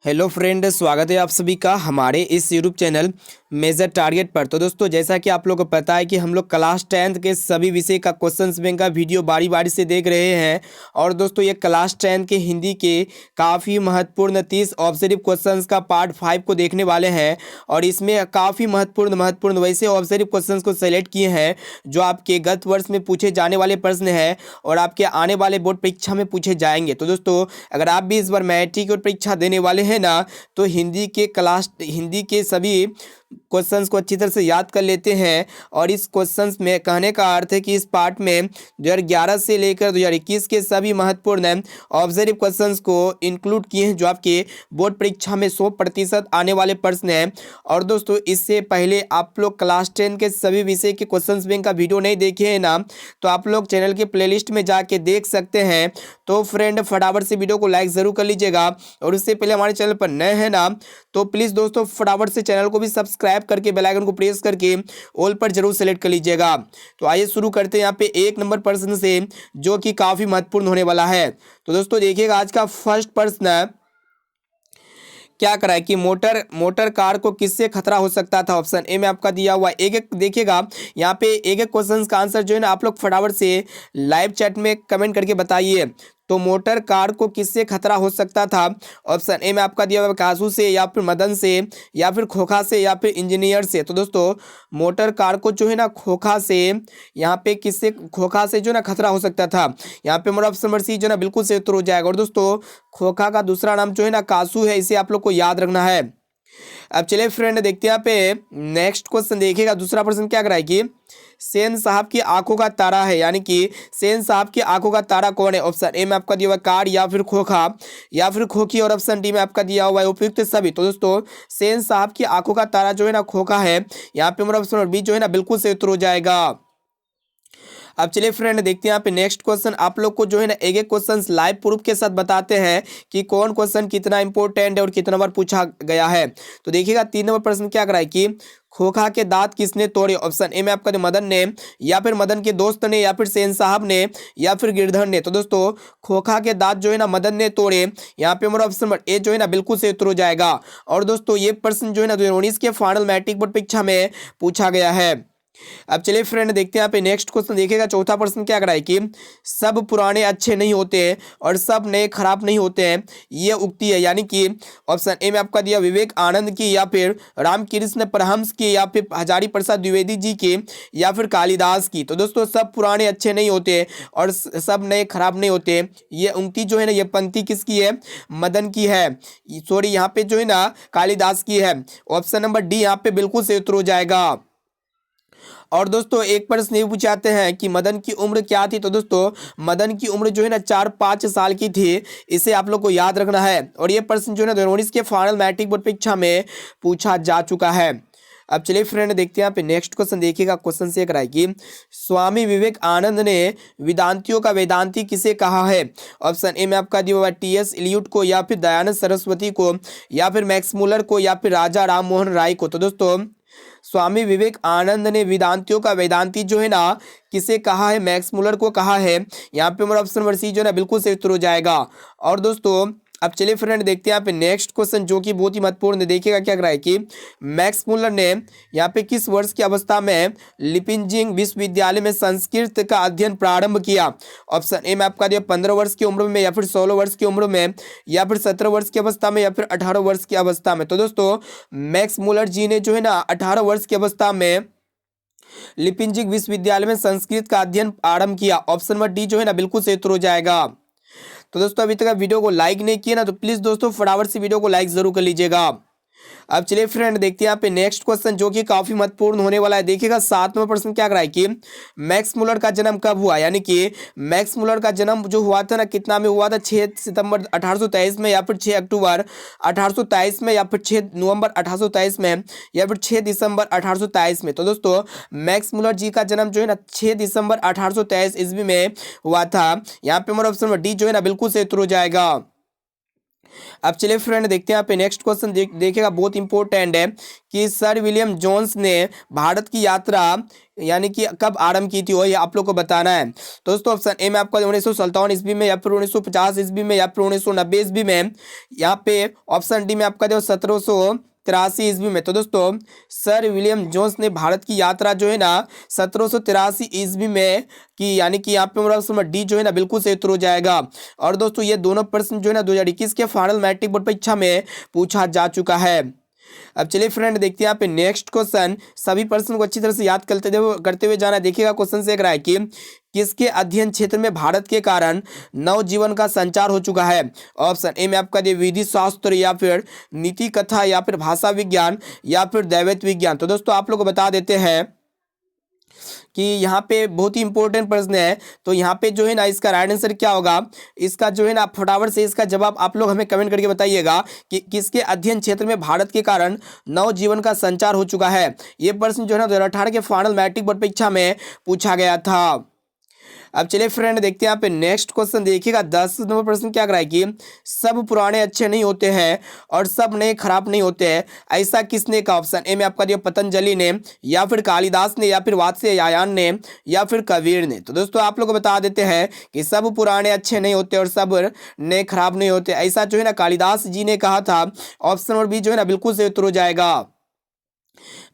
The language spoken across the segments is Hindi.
हेलो फ्रेंड, स्वागत है आप सभी का हमारे इस यूट्यूब चैनल मेजर टारगेट पर। तो दोस्तों, जैसा कि आप लोगों को पता है कि हम लोग क्लास 10th के सभी विषय का क्वेश्चंस बैंक का वीडियो बारी बारी से देख रहे हैं। और दोस्तों, ये क्लास 10 के हिंदी के काफ़ी महत्वपूर्ण 30 ऑब्जेक्टिव क्वेश्चंस का पार्ट 5 को देखने वाले हैं। और इसमें काफ़ी महत्वपूर्ण वैसे ऑब्जेक्टिव क्वेश्चंस को सेलेक्ट किए हैं जो आपके गत वर्ष में पूछे जाने वाले प्रश्न हैं और आपके आने वाले बोर्ड परीक्षा में पूछे जाएंगे। तो दोस्तों, अगर आप भी इस बार मैट्रिक और परीक्षा देने वाले हैं ना, तो हिंदी के सभी क्वेश्चंस को अच्छी तरह से याद कर लेते हैं। और इस क्वेश्चंस में कहने का अर्थ है कि इस पार्ट में 2011 से लेकर 2021 के सभी महत्वपूर्ण ऑब्जेक्टिव क्वेश्चंस को इंक्लूड किए हैं जो आपके बोर्ड परीक्षा में 100% आने वाले प्रश्न हैं। और दोस्तों, इससे पहले आप लोग क्लास 10 के सभी विषय के क्वेश्चंस बैंक का वीडियो नहीं देखे हैं ना, तो आप लोग चैनल के प्लेलिस्ट में जाके देख सकते हैं। तो फ्रेंड, फटाफट से वीडियो को लाइक ज़रूर कर लीजिएगा। और उससे पहले हमारे चैनल पर नए हैं ना, तो प्लीज़ दोस्तों फटाफट से चैनल को भी सब्सक्राइब करके बेल आइकन को प्रेस करके ऑल पर जरूर सेलेक्ट कर लीजिएगा। तो आइए शुरू करते हैं यहाँ पे 1 नंबर प्रश्न से, जो कि काफ़ी महत्वपूर्ण होने वाला है। तो दोस्तों देखिएगा, आज का फर्स्ट प्रश्न है, क्या करा है कि मोटर कार को किससे खतरा हो सकता था। ऑप्शन ए में आपका दिया हुआ एक एक देखिएगा, यहाँ पे एक एक क्वेश्चन का आंसर जो है ना, आप लोग फटाफट से लाइव चैट में कमेंट करके बताइए। तो मोटर कार को किससे खतरा हो सकता था। ऑप्शन ए में आपका दिया हुआ कासू से, या फिर मदन से, या फिर खोखा से, या फिर इंजीनियर से। तो दोस्तों, मोटर कार को जो है ना खोखा से, यहाँ पे किससे खोखा से जो ना खतरा हो सकता था। यहाँ पे हमारा ऑप्शन नंबर सी जो ना बिल्कुल से उत्तर हो जाएगा। और दोस्तों, खोखा का दूसरा नाम जो है ना कासू है, इसे आप लोग को याद रखना है। अब चलिए फ्रेंड, देखते हैं यहाँ पे नेक्स्ट क्वेश्चन देखिएगा। दूसरा प्रश्न क्या कराए कि सेन साहब की आंखों का तारा है, यानी कि सेन साहब की आंखों का तारा कौन है। ऑप्शन ए में आपका दिया हुआ कार, या फिर खोखा, या फिर खोखी, और ऑप्शन डी में आपका दिया हुआ है उपयुक्त सभी। तो दोस्तों, सेन साहब की आंखों का तारा जो है ना खोखा है। यहाँ पे हमारा ऑप्शन बी जो है ना बिल्कुल से उत्तर हो जाएगा। अब चलिए फ्रेंड, देखते हैं यहाँ पे नेक्स्ट क्वेश्चन। आप लोग को जो है ना एक एक क्वेश्चन लाइव प्रूफ के साथ बताते हैं कि कौन क्वेश्चन कितना इंपॉर्टेंट है और कितना बार पूछा गया है। तो देखिएगा, 3 नंबर प्रश्न क्या कराए कि खोखा के दांत किसने तोड़े। ऑप्शन ए में आपका मदन ने, या फिर मदन के दोस्त ने, या फिर सेन साहब ने, या फिर गिरधर ने। तो दोस्तों, खोखा के दांत जो है ना मदन ने तोड़े। यहाँ पे हमारा ऑप्शन नंबर ए जो है ना बिल्कुल से उत्तर हो जाएगा। और दोस्तों, ये प्रश्न जो है ना 2019 के फाइनल मैट्रिक बोर्ड परीक्षा में पूछा गया है। अब चलिए फ्रेंड, देखते हैं यहाँ पे नेक्स्ट क्वेश्चन देखिएगा। चौथा प्रश्न क्या कराए कि सब पुराने अच्छे नहीं होते हैं और सब नए खराब नहीं होते हैं, ये उक्ति है। यानी कि ऑप्शन ए में आपका दिया विवेक आनंद की, या फिर रामकृष्ण परमहंस की, या फिर हजारी प्रसाद द्विवेदी जी की, या फिर कालिदास की। तो दोस्तों, सब पुराने अच्छे नहीं होते और सब नए खराब नहीं होते, ये उक्ति जो है ना, ये पंक्ति किसकी है, मदन की है। सॉरी, यहाँ पे जो है ना कालिदास की है। ऑप्शन नंबर डी यहाँ पे बिल्कुल से उत्तर हो जाएगा। और दोस्तों, एक प्रश्न ये पूछाते हैं कि मदन की उम्र क्या थी। तो दोस्तों, मदन की उम्र जो है ना 4-5 साल की थी, इसे आप लोग को याद रखना है। और ये प्रश्न जो है ना 2019 के फाइनल मैट्रिक बोर्ड परीक्षा में पूछा जा चुका है। अब चलिए फ्रेंड, देखते हैं यहाँ पे नेक्स्ट क्वेश्चन देखिएगा। क्वेश्चन से कराए कि स्वामी विवेकानंद ने वेदांतियों का वेदांती किसे कहा है। ऑप्शन ए में आपका दिया हुआ टी.एस. इलियट को, या फिर दयानंद सरस्वती को, या फिर मैक्स मुलर को, या फिर राजा राम मोहन राय को। तो दोस्तों, स्वामी विवेकानंद ने वेदांतियों का वेदांती जो है ना किसे कहा है, मैक्स मुलर को कहा है। यहाँ पे हमारा ऑप्शन नंबर सी जो है ना बिल्कुल से उत्तर हो जाएगा। और दोस्तों, अब चलिए फ्रेंड, देखते हैं यहाँ पे नेक्स्ट क्वेश्चन, जो कि बहुत ही महत्वपूर्ण है। देखिएगा क्या कराए कि मैक्स मुलर ने यहाँ पे किस वर्ष की अवस्था में लिपिंजिंग विश्वविद्यालय में संस्कृत का अध्ययन प्रारंभ किया। ऑप्शन ए में आपका दिया 15 वर्ष की उम्र में, या फिर 16 वर्ष की उम्र में, या फिर 17 वर्ष की अवस्था में, या फिर 18 वर्ष की अवस्था में। तो दोस्तों, मैक्स मुलर जी ने जो है ना 18 वर्ष की अवस्था में लिपिंजिंग विश्वविद्यालय में संस्कृत का अध्ययन आरंभ किया। ऑप्शन नंबर डी जो है ना बिल्कुल से उत्तर हो जाएगा। तो दोस्तों, अभी तक आप वीडियो को लाइक नहीं किए ना, तो प्लीज दोस्तों फटाफट से वीडियो को लाइक जरूर कर लीजिएगा। अब चलिए फ्रेंड, देखते हैं यहाँ पे नेक्स्ट क्वेश्चन, जो कि काफी महत्वपूर्ण होने वाला है। देखिएगा, 7वां प्रश्न क्या कराए कि मैक्स मुलर का जन्म कब हुआ। यानी कि मैक्स मुलर का जन्म जो हुआ था ना, कितना में हुआ था, 6 सितंबर 1823 में, या फिर 6 अक्टूबर 1823 में, या फिर 6 नवंबर 1823 में, या फिर 6 दिसंबर 1823 में। तो दोस्तों, मैक्स मुलर जी का जन्म जो है ना 6 दिसंबर 1823 ईस्वी में हुआ था। यहाँ पे हमारा ऑप्शन डी जो है ना बिल्कुल से उत्तर हो जाएगा। अब चलिए फ्रेंड देखते हैं यहाँ पे नेक्स्ट क्वेश्चन देखिएगा, बहुत इंपॉर्टेंट है कि सर विलियम जोन्स ने भारत की यात्रा यानी कि कब आरंभ की थी, वही आप लोग को बताना है। तो दोस्तों ऑप्शन ए में आपका 1957 ईस्वी में, या फिर 1950 ईस्वी में, या फिर 1990 ईस्वी में, यहाँ पे ऑप्शन डी में आपका जो 1783 ईस्वी में। तो दोस्तों सर विलियम जोन्स ने भारत की यात्रा जो है ना 1783 ईस्वी में की, यानी कि यहाँ पे हमारा ऑप्शन डी जो है ना बिल्कुल सही उत्तर हो जाएगा। और दोस्तों ये दोनों प्रश्न जो है ना 2021 के फाइनल मैट्रिक बोर्ड परीक्षा में पूछा जा चुका है। अब चलिए फ्रेंड देखते हैं यहाँ पे नेक्स्ट क्वेश्चन, सभी प्रश्न को अच्छी तरह से याद करते हुए जाना। देखिएगा क्वेश्चन से रहा है कि किसके अध्ययन क्षेत्र में भारत के कारण नवजीवन का संचार हो चुका है। ऑप्शन ए में आपका विधि शास्त्र, या फिर नीति कथा, या फिर भाषा विज्ञान, या फिर दैवत विज्ञान। तो दोस्तों आप लोग को बता देते हैं कि यहाँ पे बहुत ही इंपॉर्टेंट प्रश्न है। तो यहाँ पे जो है ना इसका राइट आंसर क्या होगा, इसका जो है ना फटाफट से इसका जवाब आप लोग हमें कमेंट करके बताइएगा कि किसके अध्ययन क्षेत्र में भारत के कारण नव जीवन का संचार हो चुका है। ये प्रश्न जो है ना 2018 के फाइनल मैट्रिक बोर्ड परीक्षा में पूछा गया था। अब चलिए फ्रेंड देखते हैं यहाँ पे नेक्स्ट क्वेश्चन देखिएगा, 10 नंबर प्रश्न क्या कराए कि सब पुराने अच्छे नहीं होते हैं और सब नए खराब नहीं होते हैं, ऐसा किसने कहा। ऑप्शन ए में आपका दिया पतंजलि ने, या फिर कालिदास ने, या फिर वात्स्यायन ने, या फिर कबीर ने। तो दोस्तों आप लोग को बता देते हैं कि सब पुराने अच्छे नहीं होते और सब नए खराब नहीं होते, ऐसा जो है ना कालिदास जी ने कहा था। ऑप्शन नंबर बी जो है ना बिल्कुल सही उत्तर हो जाएगा।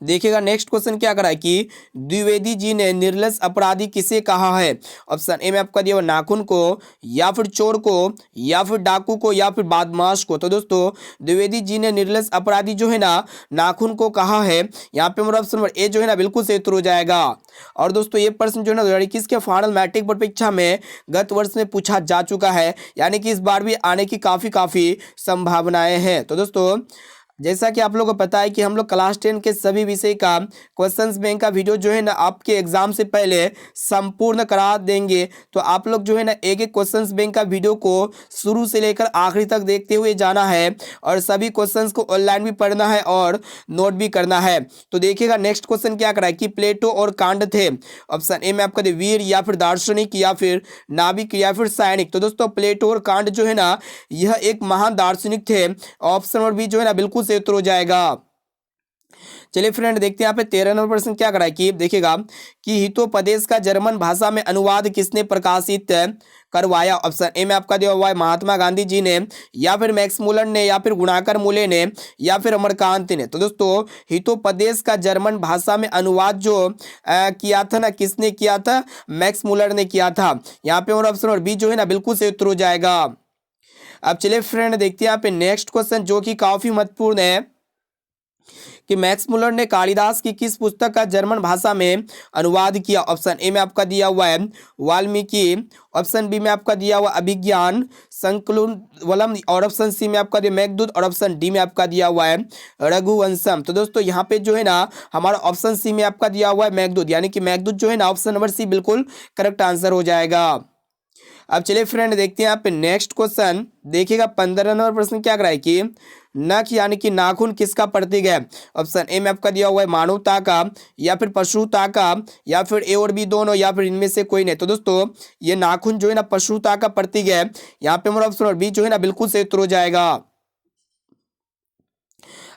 देखिएगा नेक्स्ट क्वेश्चन क्या करा है कि द्विवेदी जी ने निर्लज अपराधी किसे कहा है। ऑप्शन ए में आपका दिया हुआ नाखून को, या फिर चोर को, या फिर डाकू को, या फिर बदमाश को। तो दोस्तों द्विवेदी जी ने निर्लज अपराधी जो है ना नाखून को कहा है। यहाँ पे हमारा ऑप्शन नंबर ए जो है ना बिल्कुल सही उत्तर हो जाएगा। और दोस्तों ये प्रश्न जो है ना 2021 के फाइनल मैट्रिक बोर्ड परीक्षा में गत वर्ष में पूछा जा चुका है, यानी कि इस बार भी आने की काफी संभावनाएं हैं। तो दोस्तों जैसा कि आप लोगों को पता है कि हम लोग क्लास 10 के सभी विषय का क्वेश्चंस बैंक का वीडियो जो है ना आपके एग्जाम से पहले संपूर्ण करा देंगे। तो आप लोग जो है ना एक एक क्वेश्चंस बैंक का वीडियो को शुरू से लेकर आखिरी तक देखते हुए जाना है, और सभी क्वेश्चंस को ऑनलाइन भी पढ़ना है और नोट भी करना है। तो देखिएगा नेक्स्ट क्वेश्चन क्या करा है कि प्लेटो और कांट थे। ऑप्शन ए में आपका वीर, या फिर दार्शनिक, या फिर नाविक, या फिर सैनिक। तो दोस्तों प्लेटो और कांट जो है ना यह एक महान दार्शनिक थे। ऑप्शन नंबर बी जो है ना बिल्कुल से उत्तर हो जाएगा। चलिए फ्रेंड देखते हैं यहाँ पे 13 नंबर प्रश्न क्या करा है कि देखिएगा कि हितोपदेश का जर्मन भाषा में अनुवाद किसने प्रकाशित करवाया। ऑप्शन ए में आपका दिया हुआ है महात्मा गांधी जी ने, या फिर मैक्स मुलर ने, या फिर गुणाकर मूले ने, या फिर अमरकांत ने। तो दोस्तों हितोपदेश का जर्मन भाषा में अनुवाद जो किया था ना, किसने किया था, मैक्स मुलर ने किया था। यहाँ पे और ऑप्शन और बी जो है ना बिल्कुल से उत्तर हो जाएगा। अब चलिए फ्रेंड देखते हैं यहाँ पे नेक्स्ट क्वेश्चन जो कि काफी महत्वपूर्ण है कि मैक्स मुलर ने कालिदास की किस पुस्तक का जर्मन भाषा में अनुवाद किया। ऑप्शन ए में आपका दिया हुआ है वाल्मीकि, ऑप्शन बी में आपका दिया हुआ अभिज्ञान संकुलम, और ऑप्शन सी में आपका दिया मेघदूत, और ऑप्शन डी में आपका दिया हुआ है रघुवंशम। तो दोस्तों यहाँ पे जो है ना हमारा ऑप्शन सी में आपका दिया हुआ है मेघदूत, यानी कि मेघदूत जो है ना ऑप्शन नंबर सी बिल्कुल करेक्ट आंसर हो जाएगा। अब चलिए फ्रेंड देखते हैं यहाँ पे नेक्स्ट क्वेश्चन देखिएगा, 15 नंबर प्रश्न क्या कराए कि नख यानी कि नाखून किसका प्रतीक है। ऑप्शन ए में आपका दिया हुआ है मानवता का, या फिर पशुता का, या फिर ए और बी दोनों, या फिर इनमें से कोई नहीं। तो दोस्तों ये नाखून जो है ना पशुता का प्रतीक है। यहाँ पे हमारा ऑप्शन और बी जो है ना बिल्कुल सही उत्तर हो जाएगा।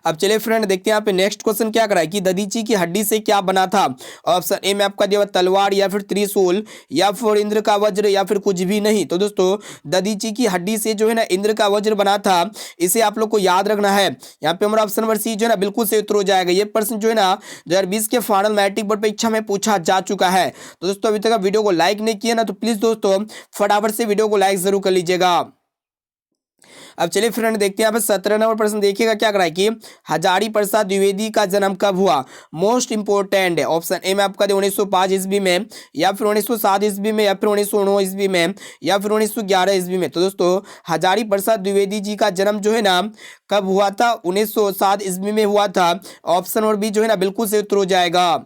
अब चलिए फ्रेंड देखते हैं यहाँ पे नेक्स्ट क्वेश्चन क्या करा है कि दधीची की हड्डी से क्या बना था। ऑप्शन ए में आपका दिया हुआ तलवार, या फिर त्रिशूल, या फिर इंद्र का वज्र, या फिर कुछ भी नहीं। तो दोस्तों दधीची की हड्डी से जो है ना इंद्र का वज्र बना था, इसे आप लोग को याद रखना है। यहाँ पे हमारा ऑप्शन नंबर सी जो है ना बिल्कुल से उत्तर हो जाएगा। ये प्रश्न जो है ना 2020 के फाइनल मैट्रिक बोर्ड परीक्षा में पूछा जा चुका है। तो दोस्तों अभी तक आप वीडियो को लाइक नहीं किया ना, तो प्लीज दोस्तों फटाफट से वीडियो को लाइक जरूर कर लीजिएगा। अब चलिए फ्रेंड देखते हैं यहाँ पे 17 नंबर प्रश्न देखिएगा क्या करा है कि हजारी प्रसाद द्विवेदी का जन्म कब हुआ। मोस्ट इंपोर्टेंट है। ऑप्शन ए में आपका 1905 ईस्वी में, या फिर 1907 ईस्वी में, या फिर 1909 ईस्वी में, या फिर 1911 ईस्वी में। तो दोस्तों हजारी प्रसाद द्विवेदी जी का जन्म जो है ना कब हुआ था, 1907 ईस्वी में हुआ था। ऑप्शन और बी जो है ना बिल्कुल से उत्तर हो जाएगा।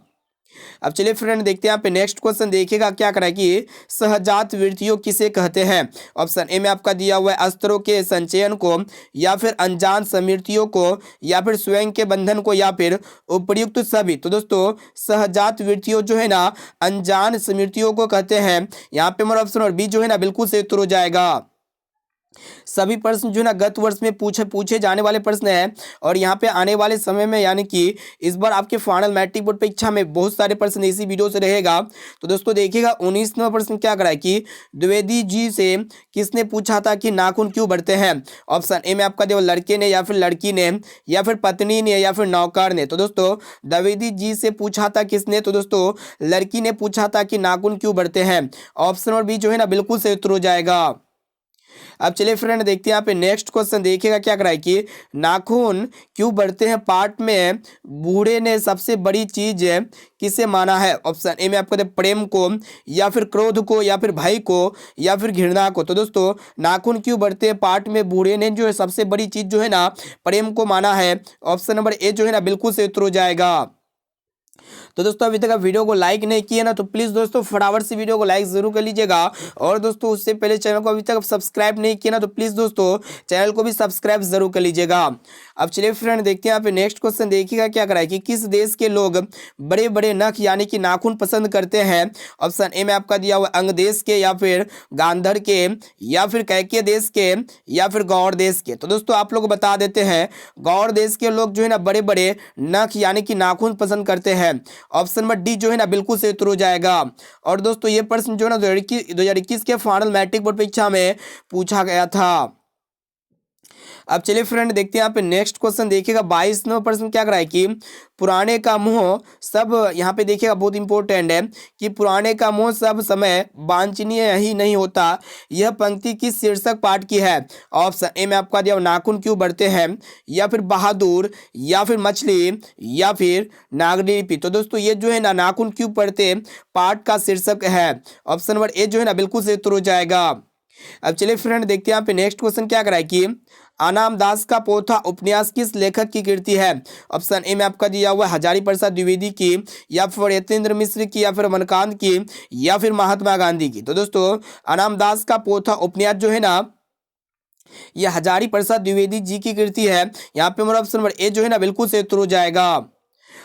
अब चलिए फ्रेंड देखते हैं यहाँ पे नेक्स्ट क्वेश्चन देखिएगा क्या करा है कि सहजात वृत्तियों किसे कहते हैं। ऑप्शन ए में आपका दिया हुआ है अस्त्रों के संचयन को, या फिर अनजान स्मृतियों को, या फिर स्वयं के बंधन को, या फिर उपर्युक्त सभी। तो दोस्तों सहजात वृत्तियों जो है ना अनजान स्मृतियों को कहते हैं। यहाँ पे हमारा ऑप्शन और बी जो है ना बिल्कुल से उत्तर हो जाएगा। सभी प्रश्न जो है ना गत वर्ष में पूछे पूछे जाने वाले प्रश्न हैं और यहाँ पे आने वाले समय में यानी कि इस बार आपके फाइनल मैट्रिक बोर्ड परीक्षा में बहुत सारे प्रश्न इसी वीडियो से रहेगा। तो दोस्तों देखिएगा 19वां प्रश्न क्या करा है कि द्विवेदी जी से किसने पूछा था कि नाखून क्यों बढ़ते हैं। ऑप्शन ए में आपका दिया लड़के ने या फिर लड़की ने या फिर पत्नी ने या फिर नौकर ने। तो दोस्तों द्विवेदी जी से पूछा था किसने, तो दोस्तों लड़की ने पूछा था कि नाखून क्यों बढ़ते हैं। ऑप्शन नंबर बी जो है ना बिल्कुल सही उत्तर हो जाएगा। अब चलिए फ्रेंड देखते हैं यहाँ पे नेक्स्ट क्वेश्चन देखिएगा क्या करा है कि नाखून क्यों बढ़ते हैं पार्ट में बूढ़े ने सबसे बड़ी चीज किसे माना है। ऑप्शन ए में आपको दे प्रेम को या फिर क्रोध को या फिर भय को या फिर घृणा को। तो दोस्तों नाखून क्यों बढ़ते हैं पार्ट में बूढ़े ने जो है सबसे बड़ी चीज जो है ना प्रेम को माना है। ऑप्शन नंबर ए जो है ना बिल्कुल सही उत्तर हो जाएगा। तो दोस्तों अभी तक आप वीडियो को लाइक नहीं किए ना तो प्लीज़ दोस्तों फटाफट से वीडियो को लाइक जरूर कर लीजिएगा। और दोस्तों उससे पहले चैनल को अभी तक सब्सक्राइब नहीं किया ना तो प्लीज़ दोस्तों चैनल को भी सब्सक्राइब जरूर कर लीजिएगा। अब चलिए फ्रेंड देखते हैं यहाँ पे नेक्स्ट क्वेश्चन देखिएगा क्या करा है कि किस देश के लोग बड़े बड़े नख यानी कि नाखून पसंद करते हैं। ऑप्शन ए में आपका दिया हुआ अंग देश के या फिर गांधार के या फिर कैके देश के या फिर गौड़ देश के। तो दोस्तों आप लोग बता देते हैं गौड़ देश के लोग जो है ना बड़े बड़े नख यानी कि नाखून पसंद करते हैं। ऑप्शन नंबर डी जो है ना बिल्कुल सही उत्तर हो जाएगा। और दोस्तों ये प्रश्न जो है ना 2021 के फाइनल मैट्रिक बोर्ड परीक्षा में पूछा गया था। अब चलिए फ्रेंड देखते हैं यहाँ पे नेक्स्ट क्वेश्चन देखिएगा 22वां प्रश्न क्या करा है कि पुराने का मुंह सब, यहाँ पे देखिएगा बहुत इंपॉर्टेंट है कि पुराने का मुंह सब समय वांछनीय ही नहीं होता। यह पंक्ति किस शीर्षक पाठ की है। ऑप्शन ए में आपका दिया नाखून क्यों बढ़ते हैं या फिर बहादुर या फिर मछली या फिर नागलिपि। तो दोस्तों ये जो है ना नाखून क्यों बढ़ते पाठ का शीर्षक है। ऑप्शन नंबर ए जो है ना बिल्कुल सही उत्तर हो जाएगा। अब चलिए फ्रेंड देखते हैं यहाँ पे नेक्स्ट क्वेश्चन क्या करा है कि आनाम दास का पोथा उपन्यास किस लेखक की कृति है। ऑप्शन ए में आपका दिया हुआ हजारी प्रसाद द्विवेदी की या फिर यतीन्द्र मिश्र की या फिर अमरकांत की या फिर महात्मा गांधी की। तो दोस्तों आनाम दास का पोथा उपन्यास जो है ना यह हजारी प्रसाद द्विवेदी जी की कृति है। यहाँ पे हमारा ऑप्शन नंबर ए जो है ना बिल्कुल सही उत्तर हो जाएगा।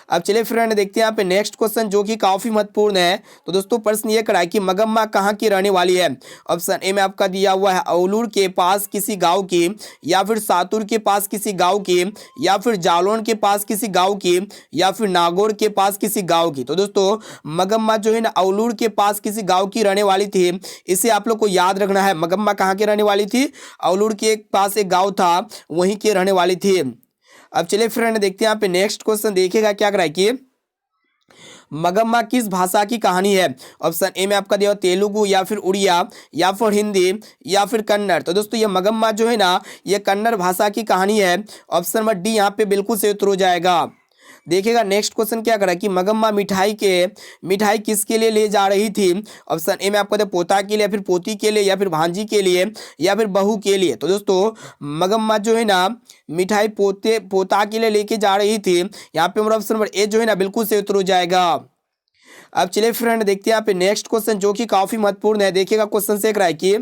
अब चलिए फ्रेंड देखते हैं यहाँ पे नेक्स्ट क्वेश्चन जो कि काफी महत्वपूर्ण है। तो दोस्तों प्रश्न ये करा है कि मगम्मा कहाँ की रहने वाली है। ऑप्शन ए में आपका दिया हुआ है औलूर के पास किसी गांव की या फिर सातुर के पास किसी गांव की या फिर जालौन के पास किसी गांव की या फिर नागौर के पास किसी गांव की। तो दोस्तों मगम्मा जो है ना औलूर के पास किसी गाँव की रहने वाली थी। इसे आप लोग को याद रखना है। मगम्मा कहाँ की रहने वाली थी, औलूर के पास एक गाँव था वहीं की रहने वाली थी। अब चलिए फ्रेंड देखते हैं यहाँ पे नेक्स्ट क्वेश्चन देखिएगा क्या करा है कि मगम्मा किस भाषा की कहानी है। ऑप्शन ए में आपका दिया तेलुगु या फिर उड़िया या फिर हिंदी या फिर कन्नड़। तो दोस्तों ये मगम्मा जो है ना ये कन्नड़ भाषा की कहानी है। ऑप्शन नंबर डी यहाँ पे बिल्कुल सही उत्तर हो जाएगा। देखिएगा नेक्स्ट क्वेश्चन क्या करा कि मगम्मा मिठाई किसके लिए ले जा रही थी। ऑप्शन ए में आपको दे पोता के लिए या फिर पोती के लिए या फिर भांजी के लिए या फिर बहू के लिए। तो दोस्तों मगम्मा जो है ना मिठाई पोता के लिए लेके जा रही थी। यहाँ पे हमारा ऑप्शन नंबर ए जो है ना बिल्कुल सही उत्तर हो जाएगा। अब चलिए फ्रेंड देखते हैं यहाँ पे नेक्स्ट क्वेश्चन जो कि काफी महत्वपूर्ण है। देखिएगा क्वेश्चन से करा है कि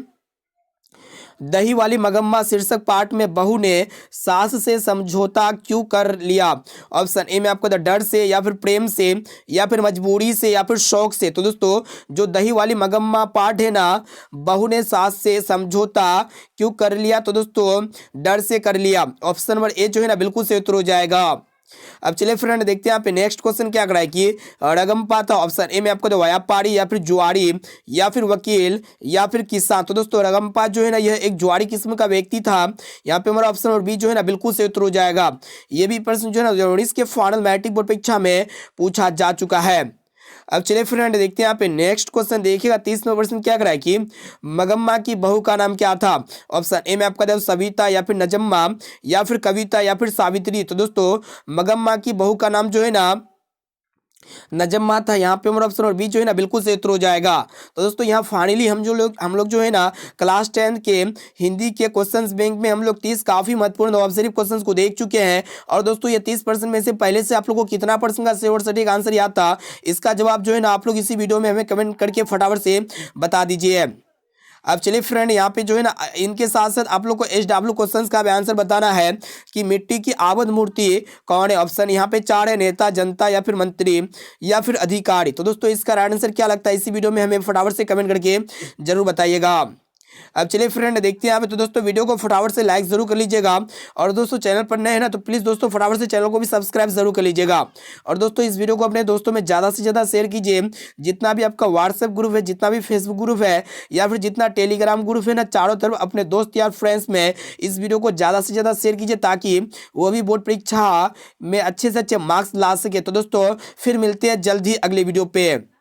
दही वाली मगम्मा शीर्षक पाठ में बहू ने सास से समझौता क्यों कर लिया। ऑप्शन ए में आपको डर से या फिर प्रेम से या फिर मजबूरी से या फिर शौक से। तो दोस्तों जो दही वाली मगम्मा पाठ है ना बहू ने सास से समझौता क्यों कर लिया। तो दोस्तों डर से कर लिया। ऑप्शन नंबर ए जो है ना बिल्कुल सही उत्तर हो जाएगा। अब चलिए फ्रेंड देखते हैं यहाँ पे नेक्स्ट क्वेश्चन क्या करा है कि रगम्पा था। ऑप्शन ए में आपको तो व्यापारी या फिर जुआरी या फिर वकील या फिर किसान। तो दोस्तों रगम्पा जो है ना यह एक जुआरी किस्म का व्यक्ति था। यहाँ पे हमारा ऑप्शन नंबर बी जो है ना बिल्कुल सही उत्तर हो जाएगा। ये भी प्रश्न जो है ना 2019 के फाइनल मैट्रिक बोर्ड परीक्षा में पूछा जा चुका है। अब चलिए फ्रेंड देखते हैं यहाँ पे नेक्स्ट क्वेश्चन देखिएगा 30वां प्रश्न क्या करा है कि मगम्मा की बहू का नाम क्या था। ऑप्शन ए में आपका सविता या फिर नजम्मा या फिर कविता या फिर सावित्री। तो दोस्तों मगम्मा की बहू का नाम जो है ना नजम्मा था। यहाँ पे हमारा ऑप्शन और बी जो है ना बिल्कुल सही उत्तर हो जाएगा। तो दोस्तों यहाँ फाइनली हम लोग जो है ना क्लास 10 के हिंदी के क्वेश्चंस बैंक में हम लोग 30 काफी महत्वपूर्ण ऑब्जर्व क्वेश्चंस को देख चुके हैं। और दोस्तों ये 30% में से पहले से आप लोगों को कितना परसेंट का श्योर सटीक आंसर याद था, इसका जवाब जो है ना आप लोग इसी वीडियो में हमें कमेंट करके फटाफट से बता दीजिए। अब चलिए फ्रेंड यहाँ पे जो है ना इनके साथ साथ आप लोग को SW क्वेश्चंस का भी आंसर बताना है कि मिट्टी की आबद मूर्ति कौन है। ऑप्शन यहाँ पे 4 है, नेता, जनता या फिर मंत्री या फिर अधिकारी। तो दोस्तों इसका राइट आंसर क्या लगता है इसी वीडियो में हमें फटाफट से कमेंट करके जरूर बताइएगा। अब चलिए फ्रेंड देखते हैं यहाँ पे। तो दोस्तों वीडियो को फटाफट से लाइक जरूर कर लीजिएगा, और दोस्तों चैनल पर नए हैं ना तो प्लीज़ दोस्तों फटाफट से चैनल को भी सब्सक्राइब जरूर कर लीजिएगा। और दोस्तों इस वीडियो को अपने दोस्तों में ज़्यादा से ज़्यादा शेयर कीजिए। जितना भी आपका व्हाट्सएप ग्रुप है, जितना भी फेसबुक ग्रुप है, या फिर जितना टेलीग्राम ग्रुप है ना, चारों तरफ अपने दोस्त यार फ्रेंड्स में इस वीडियो को ज़्यादा से ज़्यादा शेयर कीजिए, ताकि वो भी बोर्ड परीक्षा में अच्छे से अच्छे मार्क्स ला सके। तो दोस्तों फिर मिलते हैं जल्द ही अगले वीडियो पे।